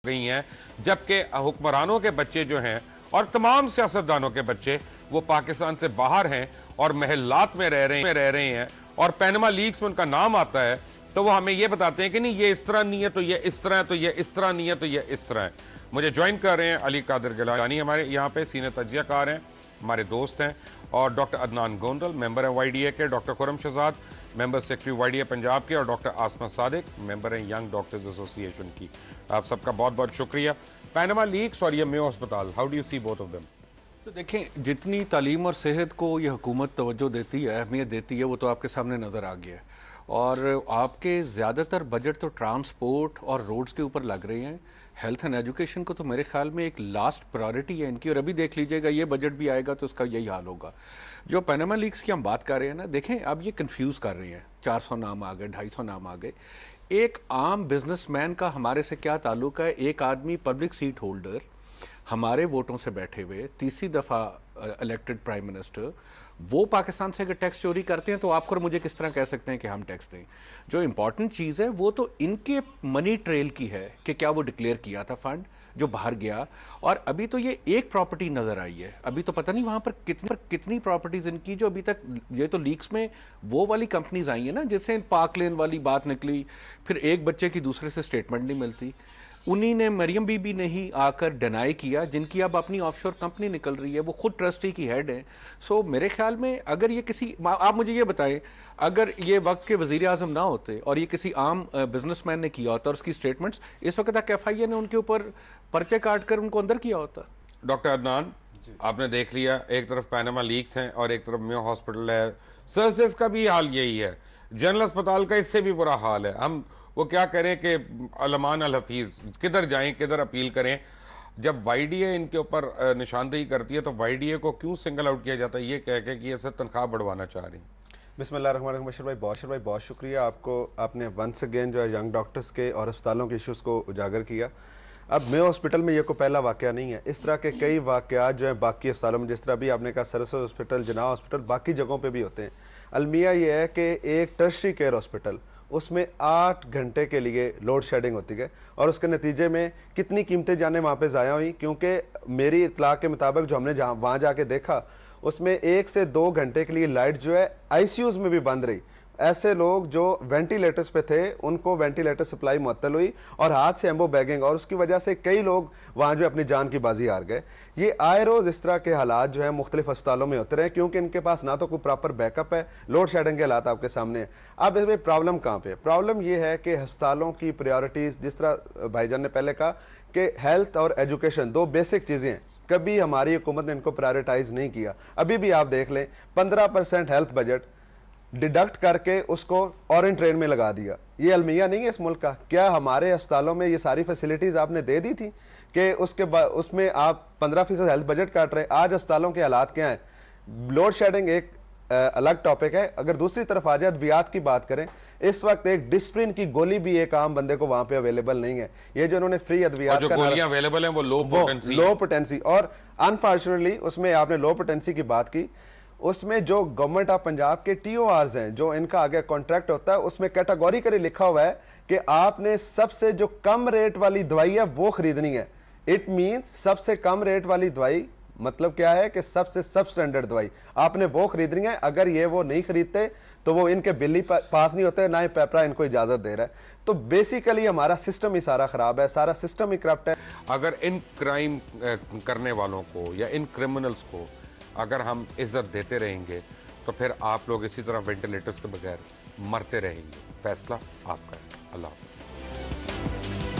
गई हैं, जबकि हुक्मरानों के बच्चे जो हैं और तमाम सियासतदानों के बच्चे वो पाकिस्तान से बाहर हैं और महल्लात में रह रहे हैं और पैनमा लीक्स में उनका नाम आता है तो वो हमें ये बताते हैं कि नहीं ये इस तरह नहीं है तो ये इस तरह है तो ये इस तरह नहीं है तो ये इस तरह है। मुझे ज्वाइन कर रहे हैं अली कादिर गिलानी, हमारे यहाँ पे सीनियर तजियाकार हैं, हमारे दोस्त हैं, और डॉक्टर अदनान गोंडल मेंबर है YDA के, doctor Khurram Shahzad member secretary YDA Punjab के, और डॉक्टर आसमा सादिक मेंबर हैं यंग डॉक्टर्स एसोसिएशन की। आप सबका बहुत बहुत शुक्रिया। पैनमा लीक्स और ये मेयो अस्पताल, how do you see both of them? तो देखें, जितनी तालीम और सेहत को ये हुकूमत तवज्जो देती है, अहमियत देती है, वो तो आपके सामने नज़र आ गया है। और आपके ज़्यादातर बजट तो ट्रांसपोर्ट और रोड्स के ऊपर लग रहे हैं। हेल्थ एंड एजुकेशन को तो मेरे ख्याल में एक लास्ट प्रायोरिटी है इनकी, और अभी देख लीजिएगा ये बजट भी आएगा तो उसका यही हाल होगा। जो पैनामा लीक्स की हम बात कर रहे हैं ना, देखें अब ये कंफ्यूज कर रही हैं। 400 नाम आ गए, 250 नाम आ गए। एक आम बिजनेसमैन का हमारे से क्या ताल्लुक है? एक आदमी पब्लिक सीट होल्डर, हमारे वोटों से बैठे हुए, तीसरी दफ़ा इलेक्टेड प्राइम मिनिस्टर, वो पाकिस्तान से अगर टैक्स चोरी करते हैं तो आप और मुझे किस तरह कह सकते हैं कि हम टैक्स दें? जो इंपॉर्टेंट चीज़ है वो तो इनके मनी ट्रेल की है कि क्या वो डिक्लेयर किया था फंड जो बाहर गया। और अभी तो ये एक प्रॉपर्टी नज़र आई है, अभी तो पता नहीं वहाँ पर कितनी प्रॉपर्टीज़ इनकी जो अभी तक, ये तो लीक्स में वो वाली कंपनीज आई हैं ना जिससे पार्क लेन वाली बात निकली, फिर एक बच्चे की दूसरे से स्टेटमेंट नहीं मिलती। उन्हीं ने मरियम बीबी ने ही आकर डिनाई किया, जिनकी अब अपनी ऑफशोर कंपनी निकल रही है, वो खुद ट्रस्टी की हेड है। सो मेरे ख्याल में अगर ये किसी, आप मुझे ये बताएं, अगर ये वक्त के वजीर आजम ना होते और ये किसी आम बिजनेसमैन ने किया होता और उसकी स्टेटमेंट्स, इस वक्त तक FIA ने उनके ऊपर पर्चे काट कर उनको अंदर किया होता। डॉक्टर अदनान, आपने देख लिया, एक तरफ पैनामा लीक्स हैं और एक तरफ मेयो हॉस्पिटल है। सर्विसेज का भी हाल यही है, जनरल अस्पताल का इससे भी बुरा हाल है। हम वो क्या करें कि अलमान अल हफीज़ किधर जाएं, किधर अपील करें? जब YDA इनके ऊपर निशानदेही करती है तो YDA को क्यों सिंगल आउट किया जाता है ये कह के कि ये सर तनख्वाह बढ़वाना चाह रही हैं? बिस्मिल्लाहिर्रहमानिर्रहीम। बशीर भाई बहुत शुक्रिया आपको, आपने वंस अगेन जो है यंग डॉक्टर्स के और अस्पतालों के इश्यूज़ को उजागर किया। अब मेयो हॉस्पिटल में ये कोई पहला वाक़या नहीं है, इस तरह के कई वाक़यात जो हैं बाकी अस्पतालों में, जिस तरह भी आपने कहा सरस हॉस्पिटल, जना हॉस्पिटल, बाकी जगहों पे भी होते हैं। अलमिया ये है कि एक टर्शरी केयर हॉस्पिटल, उसमें 8 घंटे के लिए लोड शेडिंग होती है और उसके नतीजे में कितनी कीमतें जाने वहाँ पे ज़ाया हुई, क्योंकि मेरी इतला के मुताबिक जो हमने वहाँ जाके देखा उसमें 1 से 2 घंटे के लिए लाइट जो है ICUs में भी बंद रही। ऐसे लोग जो वेंटिलेटर्स पे थे उनको वेंटिलेटर सप्लाई मुअत्तल हुई और हाथ से एम्बो बैगिंग, और उसकी वजह से कई लोग वहाँ जो अपनी जान की बाजी हार गए। ये आए रोज़ इस तरह के हालात जो है मुख्तलिफ अस्पतालों में होते रहे, क्योंकि इनके पास ना तो कोई प्रॉपर बैकअप है, लोड शेडिंग के हालात आपके सामने है। अब इसमें प्रॉब्लम कहाँ पे? प्रॉब्लम ये है कि अस्पतालों की प्रायोरिटीज़, जिस तरह भाईजान ने पहले कहा कि हेल्थ और एजुकेशन 2 बेसिक चीज़ें हैं, कभी हमारी हुकूमत ने इनको प्रायोरिटाइज नहीं किया। अभी भी आप देख लें 15% हेल्थ बजट डिडक्ट करके उसको ऑरेंज ट्रेन में लगा दिया। ये अलमिया नहीं है इस मुल्क का। क्या हमारे अस्पतालों में ये सारी फैसिलिटीज़ आपने दे दी थी कि उसके बाद उसमें आप 15% हेल्थ बजट काट रहे? आज अस्पतालों के हालात क्या हैं? लोड शेडिंग एक अलग टॉपिक है। अगर दूसरी तरफ आ जाए अद्वियात की बात करें, इस वक्त एक डिस्प्रिन की गोली भी एक आम बंदे को वहां पे अवेलेबल नहीं है। ये जो उन्होंने फ्री अद्वियात जो गोलियां अवेलेबल हैं वो लो पोटेंसी, और अनफॉर्चुनेटली उसमें आपने लो पोटेंसी की बात की, उसमें जो गवर्नमेंट ऑफ पंजाब के TORs हैं, जो इनका आगे कॉन्ट्रैक्ट होता है, उसमें कैटेगोरिकली लिखा हुआ है कि आपने सबसे जो कम रेट वाली दवाई है वो खरीदनी है। इट मींस सबसे कम रेट वाली दवाई मतलब क्या है कि सबसे सब स्टैंडर्ड दवाई आपने वो खरीदनी है। अगर ये वो नहीं खरीदते तो वो इनके बिल ही पास नहीं होते, ना ही पेपरा इनको इजाजत दे रहा है। तो बेसिकली हमारा सिस्टम ही सारा खराब है, सारा सिस्टम ही करप्ट है। अगर इन क्राइम करने वालों को या इन क्रिमिनल्स को अगर हम इज्जत देते रहेंगे तो फिर आप लोग इसी तरह वेंटिलेटर्स के बगैर मरते रहेंगे। फैसला आपका है। अल्लाह हाफ़िज़।